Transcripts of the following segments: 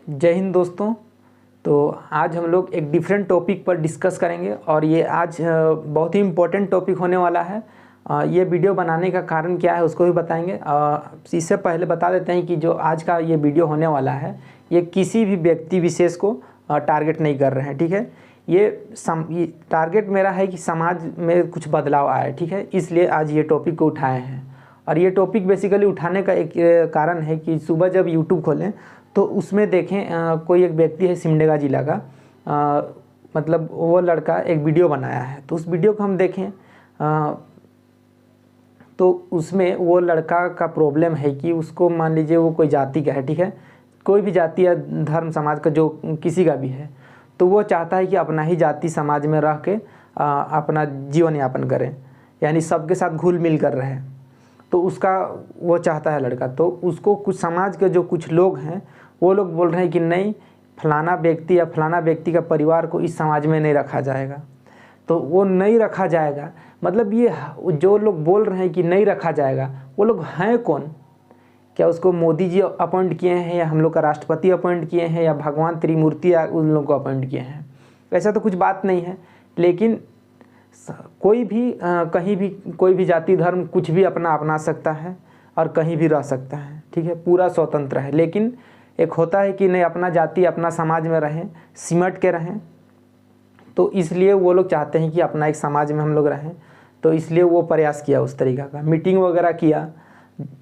जय हिंद दोस्तों। तो आज हम लोग एक डिफरेंट टॉपिक पर डिस्कस करेंगे और ये आज बहुत ही इम्पोर्टेंट टॉपिक होने वाला है। ये वीडियो बनाने का कारण क्या है उसको भी बताएंगे। इससे पहले बता देते हैं कि जो आज का ये वीडियो होने वाला है ये किसी भी व्यक्ति विशेष को टारगेट नहीं कर रहे हैं, ठीक है। ये टारगेट मेरा है कि समाज में कुछ बदलाव आए, ठीक है, इसलिए आज ये टॉपिक को उठाए हैं। और ये टॉपिक बेसिकली उठाने का एक कारण है कि सुबह जब यूट्यूब खोलें तो उसमें देखें कोई एक व्यक्ति है सिमडेगा जिला का, मतलब वो लड़का एक वीडियो बनाया है। तो उस वीडियो को हम देखें तो उसमें वो लड़का का प्रॉब्लम है कि उसको मान लीजिए वो कोई जाति का है, ठीक है, कोई भी जाति या धर्म समाज का जो किसी का भी है, तो वो चाहता है कि अपना ही जाति समाज में रह के अपना जीवन यापन करें, यानी सबके साथ घुल मिल कर रहे। तो उसका वो चाहता है लड़का। तो उसको कुछ समाज के जो कुछ लोग हैं वो लोग बोल रहे हैं कि नहीं, फलाना व्यक्ति या फलाना व्यक्ति का परिवार को इस समाज में नहीं रखा जाएगा। तो वो नहीं रखा जाएगा मतलब ये जो लोग बोल रहे हैं कि नहीं रखा जाएगा वो लोग हैं कौन? क्या उसको मोदी जी अपॉइंट किए हैं, या हम लोग का राष्ट्रपति अपॉइंट किए हैं, या भगवान त्रिमूर्ति उन लोगों को अपॉइंट किए हैं? ऐसा तो कुछ बात नहीं है। लेकिन कोई भी कहीं भी कोई भी जाति धर्म कुछ भी अपना सकता है और कहीं भी रह सकता है, ठीक है, पूरा स्वतंत्र है। लेकिन एक होता है कि नहीं, अपना जाति अपना समाज में रहें, सिमट के रहें। तो इसलिए वो लोग चाहते हैं कि अपना एक समाज में हम लोग रहें। तो इसलिए वो प्रयास किया, उस तरीक़ा का मीटिंग वगैरह किया।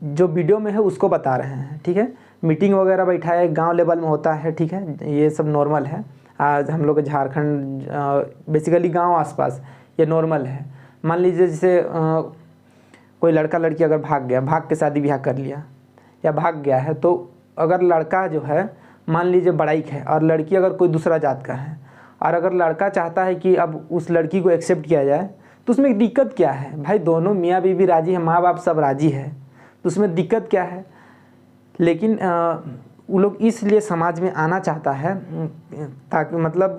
जो वीडियो में है उसको बता रहे हैं, ठीक है। मीटिंग वगैरह बैठाया, गांव लेवल में होता है, ठीक है, ये सब नॉर्मल है। आज हम लोग झारखंड बेसिकली गांव आसपास ये नॉर्मल है। मान लीजिए जैसे कोई लड़का लड़की अगर भाग के शादी ब्याह कर लिया या भाग गया है, तो अगर लड़का जो है मान लीजिए बड़ाइक है और लड़की अगर कोई दूसरा जात का है, और अगर लड़का चाहता है कि अब उस लड़की को एक्सेप्ट किया जाए, तो उसमें दिक्कत क्या है भाई? दोनों मियाँ बीवी राजी है, माँ बाप सब राजी है, तो उसमें दिक्कत क्या है? लेकिन वो लोग इसलिए समाज में आना चाहता है ताकि मतलब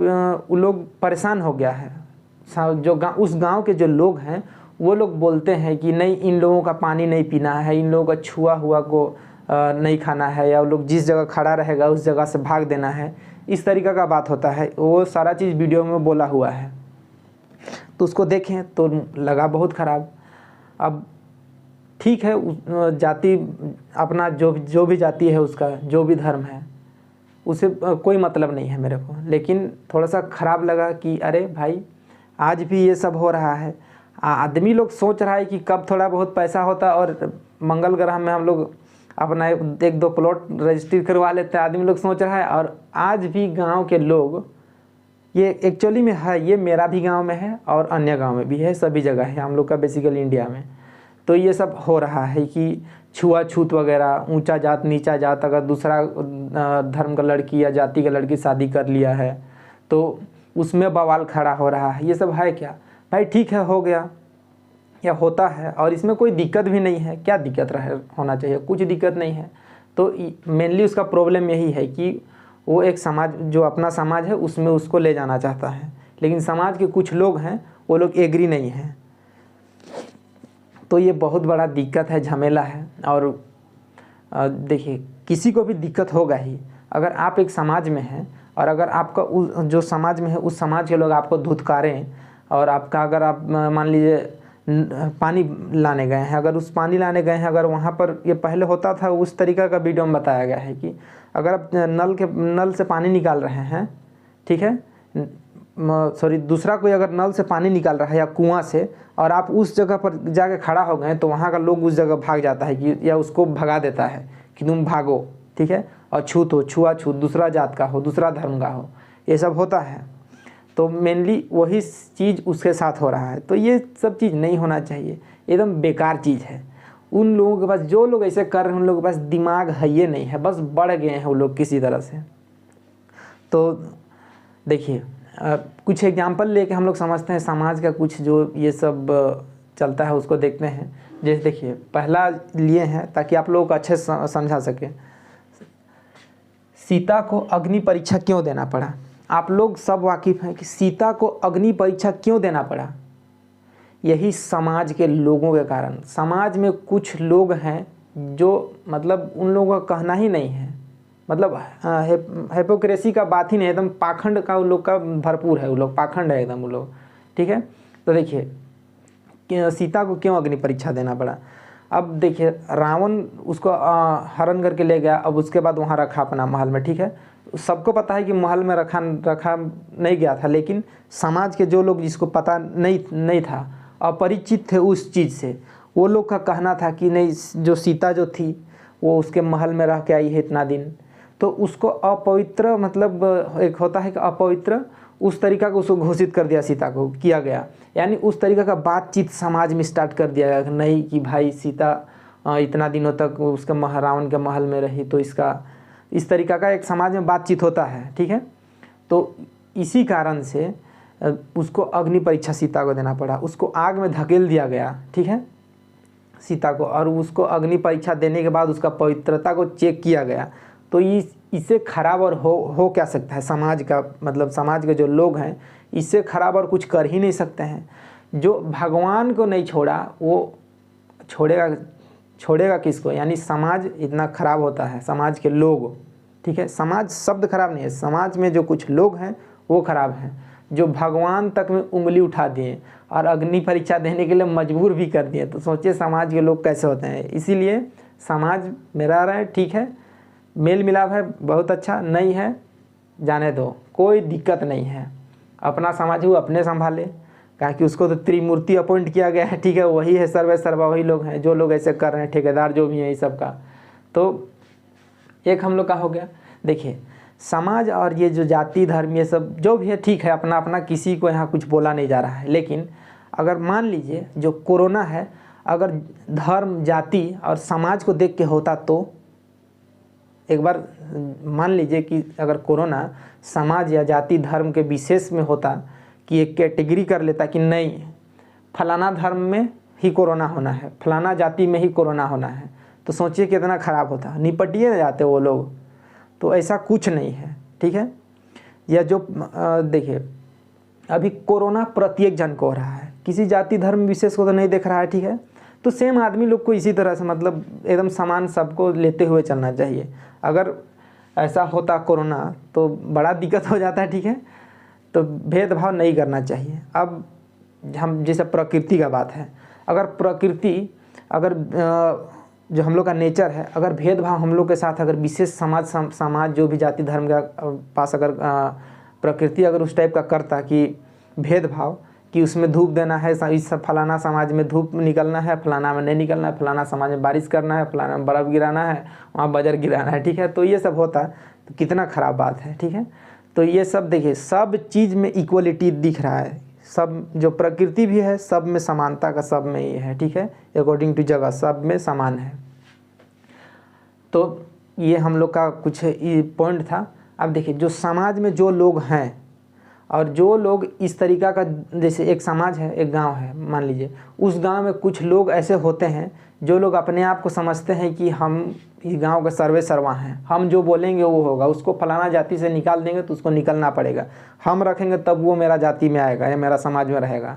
वो लोग परेशान हो गया है। जो उस गांव के जो लोग हैं वो लोग बोलते हैं कि नहीं, इन लोगों का पानी नहीं पीना है, इन लोगों का छुआ हुआ को नहीं खाना है, या वो लोग जिस जगह खड़ा रहेगा उस जगह से भाग देना है। इस तरीक़ा का बात होता है। वो सारा चीज़ वीडियो में बोला हुआ है। तो उसको देखें तो लगा बहुत ख़राब। अब ठीक है, जाति अपना जो भी जाति है, उसका जो भी धर्म है, उसे कोई मतलब नहीं है मेरे को। लेकिन थोड़ा सा ख़राब लगा कि अरे भाई, आज भी ये सब हो रहा है। आदमी लोग सोच रहा है कि कब थोड़ा बहुत पैसा होता और मंगल ग्रह में हम लोग अपना एक दो प्लॉट रजिस्ट्री करवा लेते हैं, आदमी लोग सोच रहा है। और आज भी गांव के लोग, ये एक्चुअली में है, ये मेरा भी गांव में है और अन्य गांव में भी है, सभी जगह है हम लोग का बेसिकली इंडिया में। तो ये सब हो रहा है कि छुआछूत वगैरह, ऊंचा जात नीचा जात, अगर दूसरा धर्म का लड़की या जाति का लड़की शादी कर लिया है तो उसमें बवाल खड़ा हो रहा है। ये सब है क्या भाई? ठीक है, हो गया या होता है, और इसमें कोई दिक्कत भी नहीं है। क्या दिक्कत होना चाहिए? कुछ दिक्कत नहीं है। तो मेनली उसका प्रॉब्लम यही है कि वो एक समाज, जो अपना समाज है, उसमें उसको ले जाना चाहता है। लेकिन समाज के कुछ लोग हैं, वो लोग एग्री नहीं हैं। तो ये बहुत बड़ा दिक्कत है, झमेला है। और देखिए, किसी को भी दिक्कत होगा ही। अगर आप एक समाज में हैं और अगर आपका जो समाज में है उस समाज के लोग आपको धुतकारें, और आपका अगर आप मान लीजिए पानी लाने गए हैं, अगर उस पानी लाने गए हैं, अगर वहाँ पर ये पहले होता था, उस तरीक़ा का वीडियो में बताया गया है कि अगर आप नल से पानी निकाल रहे हैं, ठीक है, सॉरी, दूसरा कोई अगर नल से पानी निकाल रहा है या कुआं से, और आप उस जगह पर जाके खड़ा हो गए, तो वहाँ का लोग उस जगह भाग जाता है कि, या उसको भगा देता है कि तुम भागो, ठीक है। और छुआछूत दूसरा जात का हो, दूसरा धर्म का हो, ये सब होता है। तो मेनली वही चीज़ उसके साथ हो रहा है। तो ये सब चीज़ नहीं होना चाहिए, एकदम बेकार चीज़ है। उन लोगों के पास, जो लोग ऐसे कर रहे हैं, उन लोगों के पास दिमाग है ये नहीं है, बस बढ़ गए हैं वो लोग किसी तरह से। तो देखिए, कुछ एग्जांपल लेके हम लोग समझते हैं समाज का कुछ जो ये सब चलता है उसको देखते हैं। जैसे देखिए, पहला लिए हैं ताकि आप लोगों को अच्छे समझा सके। सीता को अग्नि परीक्षा क्यों देना पड़ा? आप लोग सब वाकिफ़ हैं कि सीता को अग्नि परीक्षा क्यों देना पड़ा? यही समाज के लोगों के कारण। समाज में कुछ लोग हैं जो मतलब उन लोगों का कहना ही नहीं है, मतलब हिपोक्रेसी का बात ही नहीं, एकदम पाखंड का उन लोग का भरपूर है, वो लोग पाखंड है एकदम वो लोग, ठीक है। तो देखिए सीता को क्यों अग्नि परीक्षा देना पड़ा। अब देखिए रावण उसको हरण करके ले गया, अब उसके बाद वहाँ रखा अपना महल में, ठीक है। सबको पता है कि महल में रखा नहीं गया था, लेकिन समाज के जो लोग जिसको पता नहीं था, अपरिचित थे उस चीज़ से, वो लोग का कहना था कि नहीं, जो सीता जो थी वो उसके महल में रह के आई है इतना दिन, तो उसको अपवित्र, मतलब एक होता है कि अपवित्र, उस तरीका को उसको घोषित कर दिया, सीता को किया गया। यानी उस तरीका का बातचीत समाज में स्टार्ट कर दिया गया कि नहीं कि भाई सीता इतना दिनों तक उसके रावण के महल में रही, तो इसका इस तरीका का एक समाज में बातचीत होता है, ठीक है। तो इसी कारण से उसको अग्नि परीक्षा सीता को देना पड़ा, उसको आग में धकेल दिया गया, ठीक है, सीता को। और उसको अग्नि परीक्षा देने के बाद उसका पवित्रता को चेक किया गया। तो इससे खराब और हो क्या सकता है समाज का, मतलब समाज के जो लोग हैं इससे खराब और कुछ कर ही नहीं सकते हैं। जो भगवान को नहीं छोड़ा वो छोड़ेगा किसको, यानी समाज इतना खराब होता है, समाज के लोग, ठीक है। समाज शब्द खराब नहीं है, समाज में जो कुछ लोग हैं वो खराब हैं, जो भगवान तक में उंगली उठा दिए और अग्नि परीक्षा देने के लिए मजबूर भी कर दिए। तो सोचिए समाज के लोग कैसे होते हैं। इसीलिए समाज में रह रहे हैं, ठीक है, मेल मिलाप है, बहुत अच्छा, नहीं है जाने दो, कोई दिक्कत नहीं है। अपना समाज वो अपने संभाले, कहा कि उसको तो त्रिमूर्ति अपॉइंट किया गया है, ठीक है, वही है सर्वे सर्वा, वही लोग हैं जो लोग ऐसे कर रहे हैं, ठेकेदार जो भी हैं इस सब का। तो एक हम लोग का हो गया। देखिए समाज और ये जो जाति धर्म ये सब जो भी है, ठीक है, अपना अपना, किसी को यहाँ कुछ बोला नहीं जा रहा है। लेकिन अगर मान लीजिए जो कोरोना है, अगर धर्म जाति और समाज को देख के होता, तो एक बार मान लीजिए कि अगर कोरोना समाज या जाति धर्म के विशेष में होता, कि एक कैटेगरी कर लेता कि नहीं फलाना धर्म में ही कोरोना होना है, फलाना जाति में ही कोरोना होना है, तो सोचिए कितना ख़राब होता, निपटिए न जाते वो लोग। तो ऐसा कुछ नहीं है, ठीक है। या जो देखिए अभी कोरोना प्रत्येक जन को हो रहा है, किसी जाति धर्म विशेष को तो नहीं देख रहा है, ठीक है। तो सेम आदमी लोग को इसी तरह से, मतलब एकदम समान सबको लेते हुए चलना चाहिए। अगर ऐसा होता कोरोना तो बड़ा दिक्कत हो जाता है, ठीक है। तो भेदभाव नहीं करना चाहिए। अब हम जैसे प्रकृति का बात है, अगर प्रकृति, अगर जो हम लोग का नेचर है, अगर भेदभाव हम लोग के साथ, अगर विशेष समाज जो भी जाति धर्म का पास अगर प्रकृति अगर उस टाइप का करता कि भेदभाव, कि उसमें धूप देना है, इस फलाना समाज में धूप निकलना है, फलाना में नहीं निकलना है, फलाना समाज में बारिश करना है, फलाना में बर्फ़ गिराना है, वहाँ बजर गिराना है, ठीक है। तो ये सब होता तो कितना ख़राब बात है, ठीक है। तो ये सब देखिए, सब चीज़ में इक्वलिटी दिख रहा है, सब जो प्रकृति भी है सब में समानता का, सब में ये है, ठीक है, अकॉर्डिंग टू जगह सब में समान है। तो ये हम लोग का कुछ पॉइंट था। अब देखिए जो समाज में जो लोग हैं और जो लोग इस तरीका का, जैसे एक समाज है, एक गांव है, मान लीजिए उस गांव में कुछ लोग ऐसे होते हैं जो लोग अपने आप को समझते हैं कि हम इस गांव के सर्वे सर्वा हैं, हम जो बोलेंगे वो होगा, उसको फलाना जाति से निकाल देंगे तो उसको निकलना पड़ेगा, हम रखेंगे तब वो मेरा जाति में आएगा या मेरा समाज में रहेगा,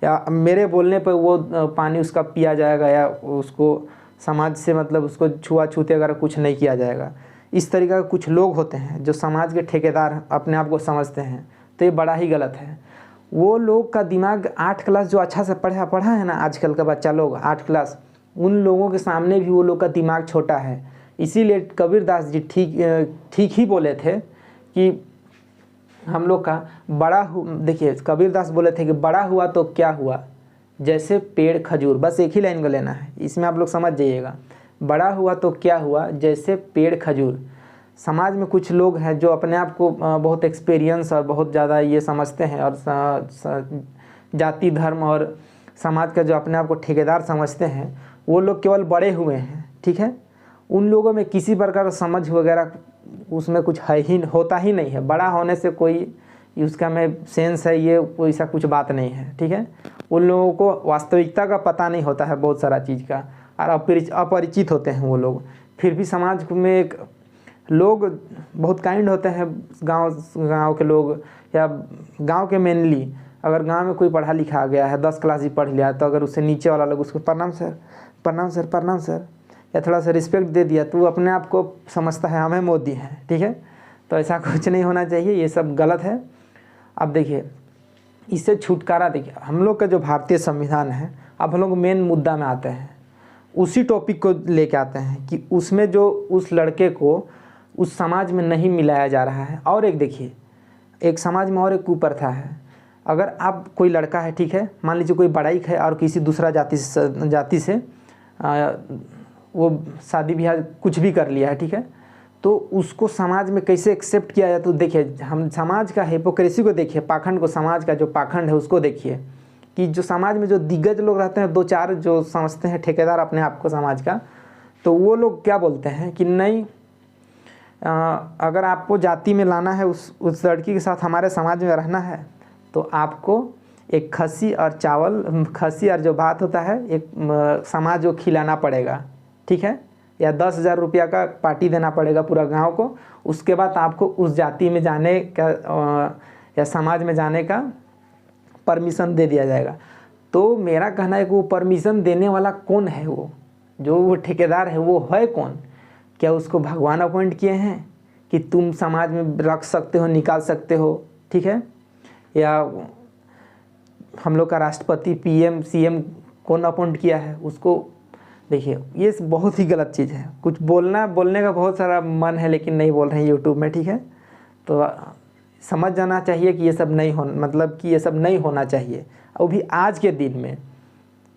या मेरे बोलने पर वो पानी उसका पिया जाएगा, या उसको समाज से मतलब उसको छुआछूते अगर कुछ नहीं किया जाएगा। इस तरीका के कुछ लोग होते हैं जो समाज के ठेकेदार अपने आप को समझते हैं, तो ये बड़ा ही गलत है। वो लोग का दिमाग 8 क्लास जो अच्छा से पढ़ा है ना, आजकल का बच्चा लोग 8 क्लास, उन लोगों के सामने भी वो लोग का दिमाग छोटा है। इसीलिए कबीरदास जी ठीक ही बोले थे कि हम लोग का देखिए कबीरदास बोले थे कि बड़ा हुआ तो क्या हुआ, जैसे पेड़ खजूर, बस एक ही लाइन को लेना है, इसमें आप लोग समझ जाइएगा। बड़ा हुआ तो क्या हुआ, जैसे पेड़ खजूर। समाज में कुछ लोग हैं जो अपने आप को बहुत एक्सपीरियंस और बहुत ज़्यादा ये समझते हैं, और जाति धर्म और समाज का जो अपने आप को ठेकेदार समझते हैं, वो लोग केवल बड़े हुए हैं, ठीक है। उन लोगों में किसी प्रकार का समझ वगैरह उसमें कुछ है ही, होता ही नहीं है। बड़ा होने से कोई उसका में सेंस है, ये कोई ऐसा कुछ बात नहीं है, ठीक है। उन लोगों को वास्तविकता का पता नहीं होता है बहुत सारा चीज़ का, और अपरिचित होते हैं वो लोग। फिर भी समाज में एक लोग बहुत काइंड होते हैं, गांव के लोग, या गांव के मेनली, अगर गांव में कोई पढ़ा लिखा गया है, 10 क्लास ही पढ़ लिया, तो अगर उससे नीचे वाला लोग उसको प्रणाम सर, प्रणाम सर, प्रणाम सर, या थोड़ा सा रिस्पेक्ट दे दिया तो वो अपने आप को समझता है हमें मोदी हैं, ठीक है। तो ऐसा कुछ नहीं होना चाहिए, ये सब गलत है। अब देखिए इससे छुटकारा, देखिए हम लोग का जो भारतीय संविधान है, अब हम लोग मेन मुद्दा में आते हैं, उसी टॉपिक को लेके आते हैं कि उसमें जो उस लड़के को उस समाज में नहीं मिलाया जा रहा है। और एक देखिए, एक समाज में और एक कुप्रथा है। अगर आप कोई लड़का है, ठीक है, मान लीजिए कोई बड़ाई है और किसी दूसरा जाति से वो शादी ब्याह कुछ भी कर लिया है, ठीक है, तो उसको समाज में कैसे एक्सेप्ट किया जाए। तो देखिए हम समाज का हिपोक्रेसी को देखिए, पाखंड को, समाज का जो पाखंड है उसको देखिए कि जो समाज में जो दिग्गज लोग रहते हैं, 2-4 जो समझते हैं ठेकेदार अपने आप को समाज का, तो वो लोग क्या बोलते हैं कि नहीं, अगर आपको जाति में लाना है, उस लड़की के साथ हमारे समाज में रहना है, तो आपको एक खस्सी और चावल, खस्सी और जो भात होता है, एक समाज को खिलाना पड़ेगा, ठीक है, या 10,000 रुपया का पार्टी देना पड़ेगा पूरा गांव को। उसके बाद आपको उस जाति में जाने का या समाज में जाने का परमिशन दे दिया जाएगा। तो मेरा कहना है कि वो परमिशन देने वाला कौन है, वो ठेकेदार है वो है कौन? क्या उसको भगवान अपॉइंट किए हैं कि तुम समाज में रख सकते हो, निकाल सकते हो, ठीक है? या हम लोग का राष्ट्रपति, PM, CM कौन अपॉइंट किया है उसको? देखिए ये बहुत ही गलत चीज़ है। कुछ बोलने का बहुत सारा मन है लेकिन नहीं बोल रहे हैं यूट्यूब में, ठीक है। तो समझ जाना चाहिए कि ये सब नहीं होना चाहिए। वो भी आज के दिन में।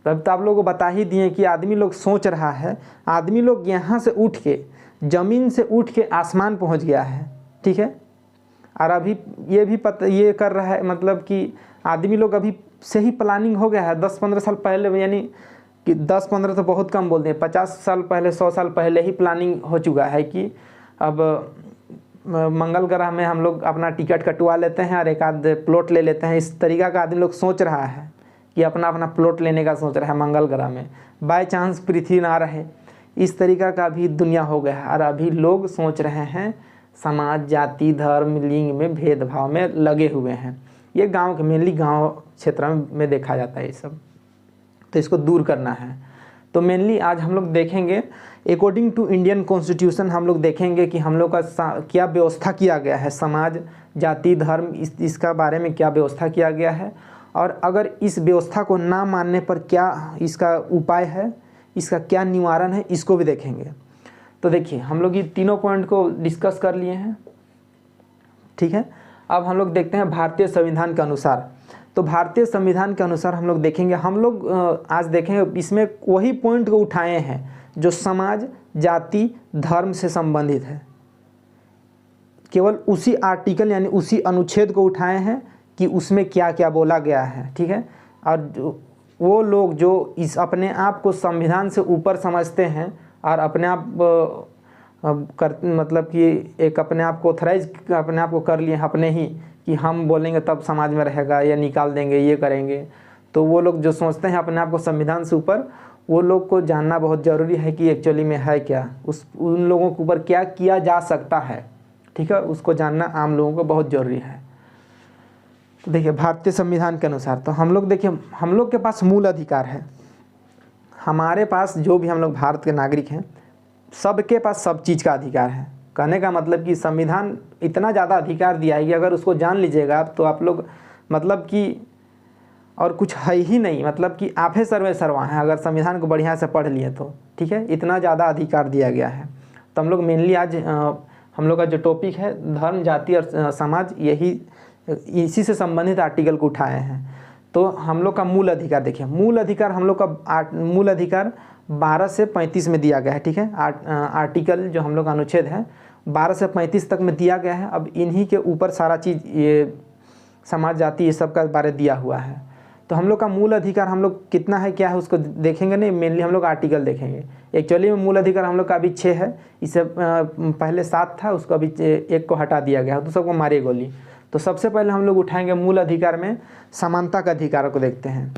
तब तो आप लोगों को बता ही दिए कि आदमी लोग सोच रहा है, आदमी लोग यहाँ से उठ के, ज़मीन से उठ के आसमान पहुँच गया है, ठीक है। और अभी ये कर रहा है, मतलब कि आदमी लोग अभी से ही प्लानिंग हो गया है 10-15 साल पहले, यानी कि 10-15 तो बहुत कम बोलते हैं, 50 साल पहले, 100 साल पहले ही प्लानिंग हो चुका है कि अब मंगल ग्रह में हम लोग अपना टिकट कटवा लेते हैं और एक आध प्लॉट ले लेते हैं। इस तरीका का आदमी लोग सोच रहा है कि अपना प्लॉट लेने का सोच रहा है मंगल ग्रह में, बाय चांस पृथ्वी ना रहे। इस तरीका का भी दुनिया हो गया है। और अभी लोग सोच रहे हैं समाज, जाति, धर्म, लिंग में भेदभाव में लगे हुए हैं। ये गाँव के, मेनली गाँव क्षेत्र में देखा जाता है ये सब। तो इसको दूर करना है। तो मेनली आज हम लोग देखेंगे अकॉर्डिंग टू इंडियन कॉन्स्टिट्यूशन, हम लोग देखेंगे कि हम लोग का क्या व्यवस्था किया गया है, समाज, जाति, धर्म, इसका बारे में क्या व्यवस्था किया गया है, और अगर इस व्यवस्था को ना मानने पर क्या इसका उपाय है, इसका क्या निवारण है, इसको भी देखेंगे। तो देखिए हम लोग ये तीनों पॉइंट को डिस्कस कर लिए हैं, ठीक है। अब हम लोग देखते हैं भारतीय संविधान के अनुसार। तो भारतीय संविधान के अनुसार हम लोग देखेंगे, हम लोग आज देखेंगे इसमें वही पॉइंट को उठाए हैं जो समाज, जाति, धर्म से संबंधित है। केवल उसी आर्टिकल यानी उसी अनुच्छेद को उठाए हैं कि उसमें क्या क्या बोला गया है, ठीक है। और वो लोग जो इस अपने आप को संविधान से ऊपर समझते हैं और अपने आप मतलब कि एक अपने आप को ऑथराइज अपने आप को कर लिए अपने ही कि हम बोलेंगे तब समाज में रहेगा या निकाल देंगे, ये करेंगे। तो वो लोग जो सोचते हैं अपने आप को संविधान से ऊपर, वो लोग को जानना बहुत ज़रूरी है कि एक्चुअली में है क्या, उन लोगों के ऊपर क्या किया जा सकता है, ठीक है। उसको जानना आम लोगों को बहुत ज़रूरी है। तो देखिए भारतीय संविधान के अनुसार तो हम लोग देखिए, हम लोग के पास मूल अधिकार है। हमारे पास जो भी हम लोग भारत के नागरिक हैं, सबके पास सब चीज़ का अधिकार है। कहने का मतलब कि संविधान इतना ज़्यादा अधिकार दिया है कि अगर उसको जान लीजिएगा आप, तो आप लोग मतलब कि और कुछ है ही नहीं, मतलब कि आप ही सर्वे सर्वा हैं अगर संविधान को बढ़िया से पढ़ लिए तो, ठीक है। इतना ज़्यादा अधिकार दिया गया है। तो हम लोग मेनली आज हम लोग का जो टॉपिक है धर्म, जाति और समाज, इसी से संबंधित आर्टिकल को उठाए हैं। तो हम लोग का मूल अधिकार देखिए, मूल अधिकार हम लोग का मूल अधिकार 12 से 35 में दिया गया है, ठीक है। आर्टिकल जो हम लोग का अनुच्छेद है 12 से 35 तक में दिया गया है। अब इन्हीं के ऊपर सारा चीज़, ये समाज, जाति, ये सब का बारे दिया हुआ है। तो हम लोग का मूल अधिकार हम लोग कितना है, क्या है, उसको देखेंगे नहीं, मेनली हम लोग आर्टिकल देखेंगे। एक्चुअली में मूल अधिकार हम लोग का अभी 6 है, इससे पहले 7 था, उसको अभी 1 को हटा दिया गया, तो सबको मारे गोली। तो सबसे पहले हम लोग उठाएंगे मूल अधिकार में समानता का अधिकार को देखते हैं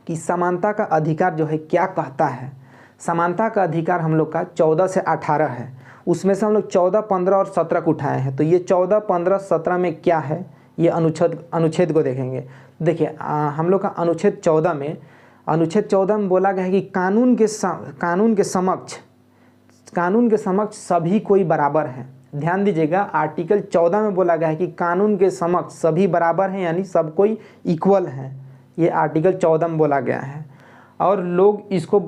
कि समानता का अधिकार जो है क्या कहता है। समानता का अधिकार हम लोग का 14 से 18 है। उसमें से हम लोग 14, 15 और 17 को उठाए हैं। तो ये 14, 15, 17 में क्या है, ये अनुच्छेद को देखेंगे। देखिए हम लोग का अनुच्छेद 14 में बोला गया है कि कानून के समक्ष कानून के समक्ष सभी कोई बराबर है। ध्यान दीजिएगा, आर्टिकल 14 में बोला गया है कि कानून के समक्ष सभी बराबर हैं, यानी सब कोई इक्वल है। ये आर्टिकल 14 में बोला गया है। और लोग इसको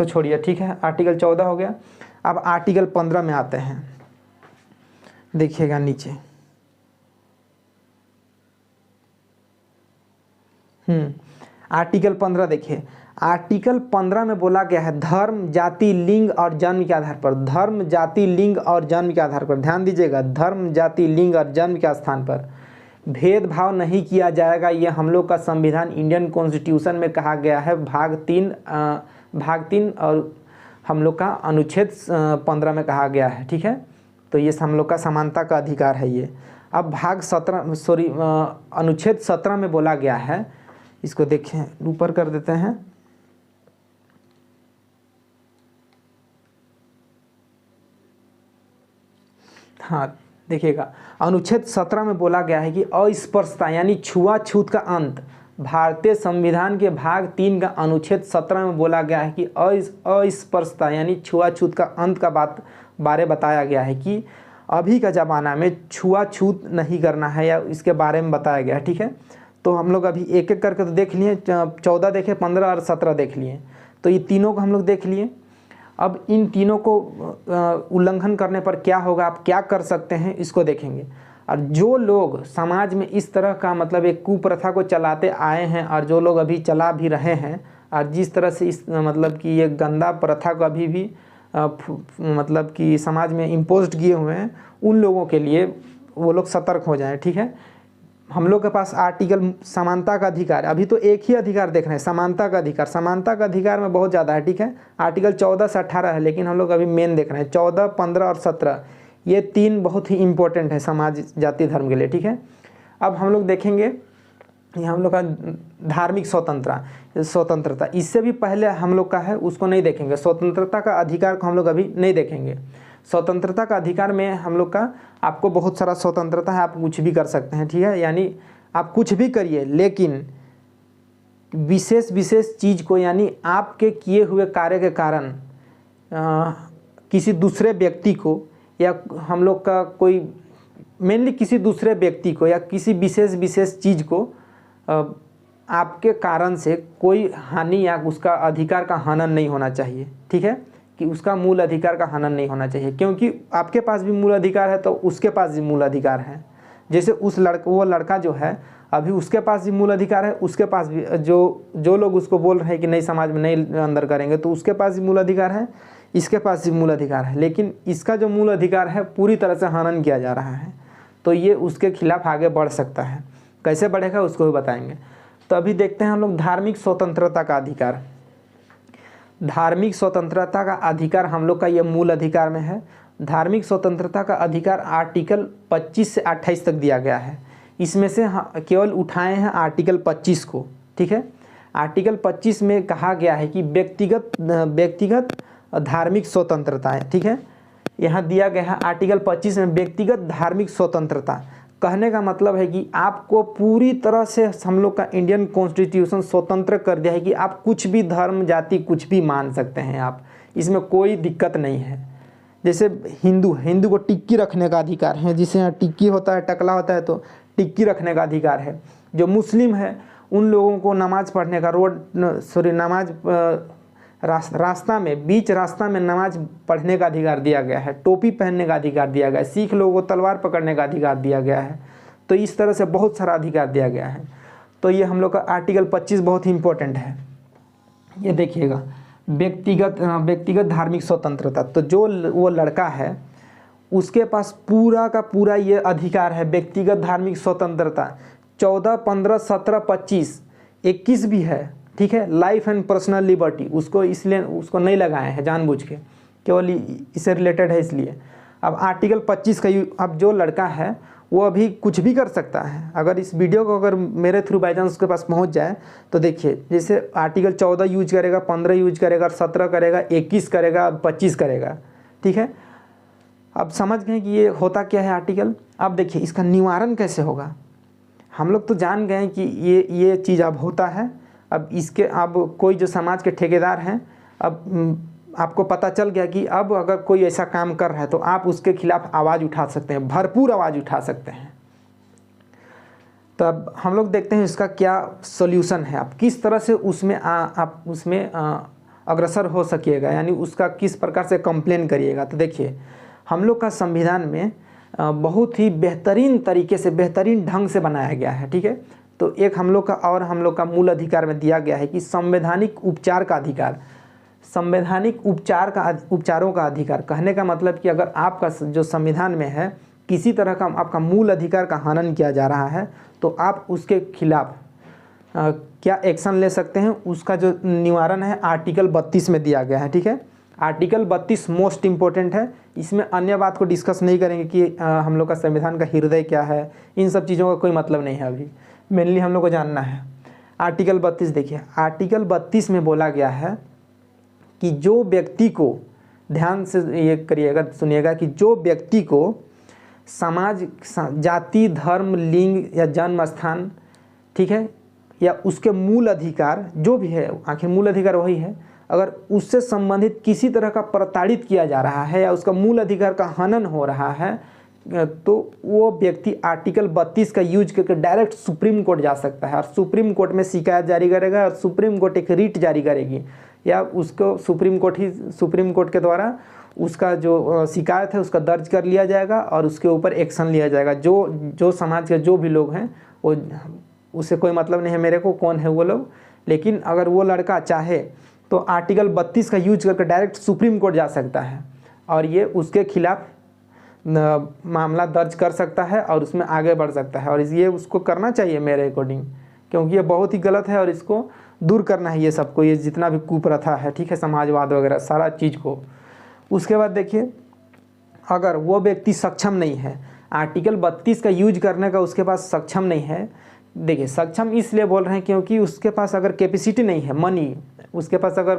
छोड़िए, ठीक है, आर्टिकल 14 हो गया। अब आर्टिकल 15 में आते हैं, देखिएगा नीचे। आर्टिकल 15 देखिए, आर्टिकल 15 में बोला गया है धर्म, जाति, लिंग और जन्म के आधार पर, धर्म, जाति, लिंग और जन्म के आधार पर, ध्यान दीजिएगा, धर्म, जाति, लिंग और जन्म के स्थान पर भेदभाव नहीं किया जाएगा। ये हम लोग का संविधान इंडियन कॉन्स्टिट्यूशन में कहा गया है, भाग 3 और हम लोग का अनुच्छेद 15 में कहा गया है, ठीक है। तो ये हम लोग का समानता का अधिकार है ये। अब अनुच्छेद 17 में बोला गया है, इसको देखें, ऊपर कर देते हैं। हाँ देखिएगा, अनुच्छेद 17 में बोला गया है कि अस्पृश्यता यानी छुआछूत का अंत, भारतीय संविधान के भाग 3 का अनुच्छेद 17 में बोला गया है कि अस्पृश्यता यानी छुआछूत का अंत का बारे बताया गया है कि अभी का ज़माना में छुआछूत नहीं करना है, या इसके बारे में बताया गया है, ठीक है। तो हम लोग अभी एक एक करके तो देख लिए, 14 देखे, 15 और 17 देख लिए, तो ये तीनों को हम लोग देख लिए। अब इन तीनों को उल्लंघन करने पर क्या होगा, आप क्या कर सकते हैं, इसको देखेंगे। और जो लोग समाज में इस तरह का मतलब एक कुप्रथा को चलाते आए हैं, और जो लोग अभी चला भी रहे हैं, और जिस तरह से इस मतलब कि ये गंदा प्रथा को अभी भी मतलब कि समाज में इम्पोज किए हुए हैं, उन लोगों के लिए वो लोग सतर्क हो जाएं, ठीक है। हम लोग के पास आर्टिकल समानता का अधिकार, अभी तो एक ही अधिकार देख रहे हैं, समानता का अधिकार। समानता का अधिकार में बहुत ज़्यादा है, ठीक है। आर्टिकल 14 से 18 है, लेकिन हम लोग अभी मेन देख रहे हैं 14, 15 और 17। ये 3 बहुत ही इम्पोर्टेंट है समाज, जाति, धर्म के लिए, ठीक है। अब हम लोग देखेंगे ये हम लोग का धार्मिक स्वतंत्रता, इससे भी पहले हम लोग का है, उसको नहीं देखेंगे। स्वतंत्रता का अधिकार को हम लोग अभी नहीं देखेंगे। स्वतंत्रता का अधिकार में हम लोग का आपको बहुत सारा स्वतंत्रता है, आप कुछ भी कर सकते हैं, ठीक है। यानी आप कुछ भी करिए, लेकिन विशेष चीज़ को, यानी आपके किए हुए कार्य के कारण किसी दूसरे व्यक्ति को, या हम लोग का कोई मेनली किसी दूसरे व्यक्ति को, या किसी विशेष चीज़ को आपके कारण से कोई हानि या उसका अधिकार का हनन नहीं होना चाहिए, ठीक है, कि उसका मूल अधिकार का हनन नहीं होना चाहिए, क्योंकि आपके पास भी मूल अधिकार है तो उसके पास भी मूल अधिकार है। जैसे वो लड़का जो है अभी उसके पास भी मूल अधिकार है, उसके पास भी जो लोग उसको बोल रहे हैं कि नहीं समाज में नहीं अंदर करेंगे, तो उसके पास भी मूल अधिकार है, इसके पास भी मूल अधिकार है, लेकिन इसका जो मूल अधिकार है पूरी तरह से हनन किया जा रहा है, तो ये उसके खिलाफ आगे बढ़ सकता है। कैसे बढ़ेगा उसको भी बताएंगे। तो अभी देखते हैं हम लोग धार्मिक स्वतंत्रता का अधिकार। धार्मिक स्वतंत्रता का अधिकार हम लोग का ये मूल अधिकार में है। धार्मिक स्वतंत्रता का अधिकार आर्टिकल 25 से 28 तक दिया गया है। इसमें से केवल उठाए हैं आर्टिकल 25 को, ठीक है। आर्टिकल 25 में कहा गया है कि व्यक्तिगत धार्मिक स्वतंत्रता है, ठीक है। यहाँ दिया गया है आर्टिकल 25 में व्यक्तिगत धार्मिक स्वतंत्रता। कहने का मतलब है कि आपको पूरी तरह से हम लोग का इंडियन कॉन्स्टिट्यूशन स्वतंत्र कर दिया है कि आप कुछ भी धर्म, जाति कुछ भी मान सकते हैं आप, इसमें कोई दिक्कत नहीं है। जैसे हिंदू को टिक्की रखने का अधिकार है, जिसे यहाँ टिक्की होता है, टकला होता है, तो टिक्की रखने का अधिकार है। जो मुस्लिम है उन लोगों को नमाज पढ़ने का बीच रास्ता में नमाज पढ़ने का अधिकार दिया गया है, टोपी पहनने का अधिकार दिया गया है, सिख लोगों को तलवार पकड़ने का अधिकार दिया गया है। तो इस तरह से बहुत सारा अधिकार दिया गया है। तो ये हम लोग का आर्टिकल 25 बहुत ही इम्पोर्टेंट है। ये देखिएगा, व्यक्तिगत धार्मिक स्वतंत्रता। तो जो वो लड़का है उसके पास पूरा का पूरा ये अधिकार है, व्यक्तिगत धार्मिक स्वतंत्रता। 14, 15, 17, 25, 21 भी है, ठीक है। लाइफ एंड पर्सनल लिबर्टी, उसको इसलिए उसको नहीं लगाए हैं जानबूझ के, केवल इससे रिलेटेड है इसलिए। अब आर्टिकल 25 का अब जो लड़का है वो अभी कुछ भी कर सकता है। अगर इस वीडियो को अगर मेरे थ्रू बाई चांस उसके पास पहुंच जाए तो देखिए, जैसे आर्टिकल 14 यूज करेगा, 15 यूज करेगा, 17 करेगा, 21 करेगा, 25 करेगा, ठीक है। अब समझ गए कि ये होता क्या है आर्टिकल। अब देखिए इसका निवारण कैसे होगा। हम लोग तो जान गए कि ये चीज़ अब होता है। अब कोई जो समाज के ठेकेदार हैं, अब आपको पता चल गया कि अब अगर कोई ऐसा काम कर रहा है तो आप उसके खिलाफ आवाज़ उठा सकते हैं, भरपूर आवाज़ उठा सकते हैं। तो अब हम लोग देखते हैं इसका क्या सॉल्यूशन है, आप किस तरह से आप उसमें अग्रसर हो सकिएगा, यानी उसका किस प्रकार से कंप्लेन करिएगा। तो देखिए, हम लोग का संविधान में बहुत ही बेहतरीन तरीके से, बेहतरीन ढंग से बनाया गया है, ठीक है। तो एक हम लोग का मूल अधिकार में दिया गया है कि संवैधानिक उपचार का अधिकार, संवैधानिक उपचारों का अधिकार। कहने का मतलब कि अगर आपका जो संविधान में है किसी तरह का आपका मूल अधिकार का हनन किया जा रहा है तो आप उसके खिलाफ क्या एक्शन ले सकते हैं, उसका जो निवारण है आर्टिकल 32 में दिया गया है, ठीक है। आर्टिकल 32 मोस्ट इम्पोर्टेंट है, इसमें अन्य बात को डिस्कस नहीं करेंगे कि हम लोग का संविधान का हृदय क्या है, इन सब चीज़ों का कोई मतलब नहीं है। अभी मेनली हम लोग को जानना है आर्टिकल 32। देखिए, आर्टिकल 32 में बोला गया है कि जो व्यक्ति को, ध्यान से ये करिएगा, सुनिएगा, कि जो व्यक्ति को समाज, जाति, धर्म, लिंग या जन्म स्थान, ठीक है, या उसके मूल अधिकार जो भी है, आखिर मूल अधिकार वही है, अगर उससे संबंधित किसी तरह का प्रताड़ित किया जा रहा है या उसका मूल अधिकार का हनन हो रहा है तो वो व्यक्ति आर्टिकल 32 का यूज करके डायरेक्ट सुप्रीम कोर्ट जा सकता है और सुप्रीम कोर्ट में शिकायत जारी करेगा और सुप्रीम कोर्ट एक रिट जारी करेगी या उसको सुप्रीम कोर्ट के द्वारा उसका जो शिकायत है उसका दर्ज कर लिया जाएगा और उसके ऊपर एक्शन लिया जाएगा। जो समाज के जो भी लोग हैं, वो, उससे कोई मतलब नहीं है मेरे को कौन है वो लोग, लेकिन अगर वो लड़का चाहे तो आर्टिकल 32 का यूज करके डायरेक्ट सुप्रीम कोर्ट जा सकता है और ये उसके खिलाफ मामला दर्ज कर सकता है और उसमें आगे बढ़ सकता है। और ये उसको करना चाहिए मेरे अकॉर्डिंग, क्योंकि ये बहुत ही गलत है और इसको दूर करना है, ये सबको, ये जितना भी कुप्रथा है, ठीक है, समाजवाद वगैरह सारा चीज़ को। उसके बाद देखिए, अगर वो व्यक्ति सक्षम नहीं है, आर्टिकल 32 का यूज करने का उसके पास सक्षम नहीं है। देखिए, सक्षम इसलिए बोल रहे हैं क्योंकि उसके पास अगर कैपेसिटी नहीं है, मनी, उसके पास अगर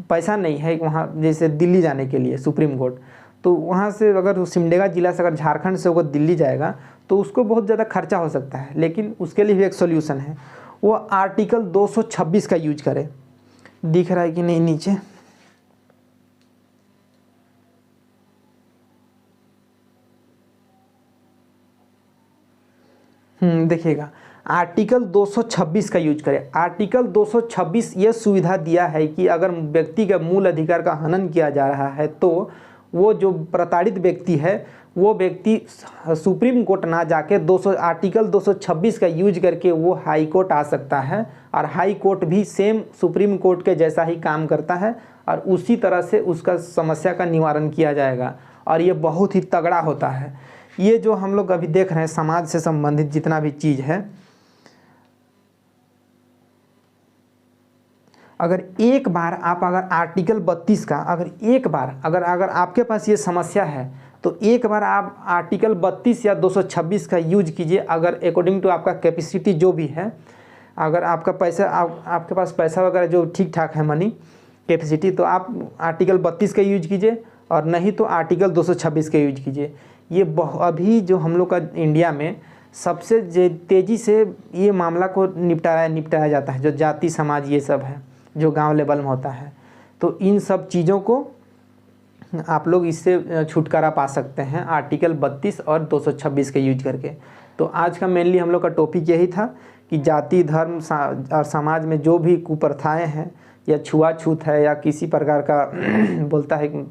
पैसा नहीं है वहाँ जैसे दिल्ली जाने के लिए सुप्रीम कोर्ट, तो वहाँ से अगर सिमडेगा जिला से अगर झारखंड से होकर दिल्ली जाएगा तो उसको बहुत ज़्यादा खर्चा हो सकता है। लेकिन उसके लिए भी एक सोल्यूशन है, वो आर्टिकल 226 का यूज करे। दिख रहा है कि नहीं नीचे? देखिएगा, आर्टिकल 226 का यूज करें। आर्टिकल 226 ये सुविधा दिया है कि अगर व्यक्ति के मूल अधिकार का हनन किया जा रहा है तो वो जो प्रताड़ित व्यक्ति है वो व्यक्ति सुप्रीम कोर्ट ना जाके आर्टिकल 226 का यूज करके वो हाई कोर्ट आ सकता है और हाई कोर्ट भी सेम सुप्रीम कोर्ट के जैसा ही काम करता है और उसी तरह से उसका समस्या का निवारण किया जाएगा और ये बहुत ही तगड़ा होता है। ये जो हम लोग अभी देख रहे हैं समाज से संबंधित जितना भी चीज़ है, अगर एक बार आप अगर आर्टिकल 32 का अगर आपके पास ये समस्या है तो एक बार आप आर्टिकल 32 या 226 का यूज कीजिए। अगर अकॉर्डिंग टू आपका कैपेसिटी जो भी है, अगर आपका पैसा आपके पास पैसा वगैरह जो ठीक ठाक है, मनी कैपेसिटी, तो आप आर्टिकल 32 का यूज कीजिए और नहीं तो आर्टिकल 226 का यूज कीजिए। ये अभी जो हम लोग का इंडिया में सबसे तेज़ी से ये मामला को निपटाया जाता है, जो जाति समाज ये सब है जो गांव लेवल में होता है। तो इन सब चीज़ों को आप लोग इससे छुटकारा पा सकते हैं आर्टिकल 32 और 226 का यूज करके। तो आज का मेनली हम लोग का टॉपिक यही था कि जाति, धर्म और समाज में जो भी कुप्रथाएं हैं या छुआछूत है या किसी प्रकार का बोलता है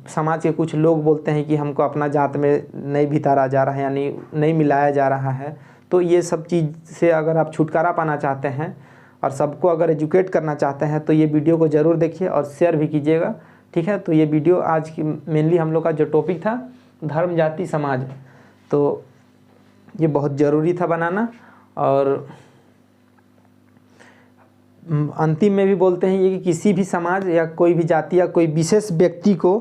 समाज के कुछ लोग बोलते हैं कि हमको अपना जात में नहीं भितारा जा रहा है, यानी नहीं मिलाया जा रहा है। तो ये सब चीज़ से अगर आप छुटकारा पाना चाहते हैं और सबको अगर एजुकेट करना चाहते हैं तो ये वीडियो को ज़रूर देखिए और शेयर भी कीजिएगा, ठीक है। तो ये वीडियो आज की मेनली हम लोग का जो टॉपिक था धर्म, जाति, समाज, तो ये बहुत ज़रूरी था बनाना। और अंतिम में भी बोलते हैं ये कि किसी भी समाज या कोई भी जाति या कोई विशेष व्यक्ति को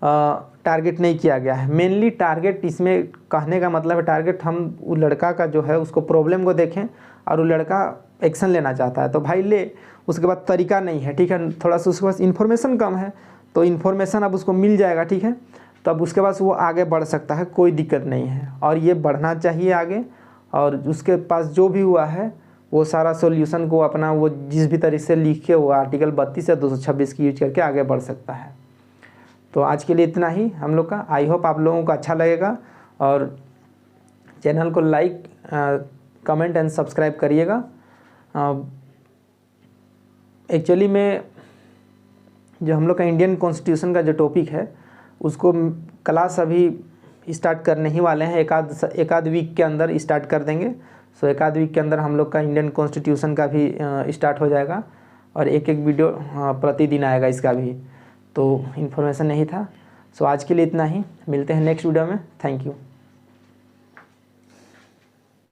टारगेट नहीं किया गया है। मेनली टारगेट इसमें कहने का मतलब है टारगेट हम वो लड़का का जो है उसको प्रॉब्लम को देखें और वो लड़का एक्शन लेना चाहता है तो भाई ले, उसके बाद तरीका नहीं है, ठीक है, थोड़ा सा उसके पास इन्फॉर्मेशन कम है तो इन्फॉर्मेशन अब उसको मिल जाएगा, ठीक है, तो अब उसके पास वो आगे बढ़ सकता है, कोई दिक्कत नहीं है और ये बढ़ना चाहिए आगे। और उसके पास जो भी हुआ है वो सारा सॉल्यूशन को अपना वो जिस भी तरीके से लिखे वो आर्टिकल 32 या 226 की यूज करके आगे बढ़ सकता है। तो आज के लिए इतना ही हम लोग का। आई होप आप लोगों को अच्छा लगेगा और चैनल को लाइक, कमेंट एंड सब्सक्राइब करिएगा। एक्चुअली में जो हम लोग का इंडियन कॉन्स्टिट्यूशन का जो टॉपिक है उसको क्लास अभी स्टार्ट करने ही वाले हैं, एक आध वीक के अंदर स्टार्ट कर देंगे। सो एक आध वीक के अंदर हम लोग का इंडियन कॉन्स्टिट्यूशन का भी स्टार्ट हो जाएगा और एक वीडियो प्रतिदिन आएगा इसका भी। तो इन्फॉर्मेशन नहीं था। सो आज के लिए इतना ही, मिलते हैं नेक्स्ट वीडियो में। Thank you.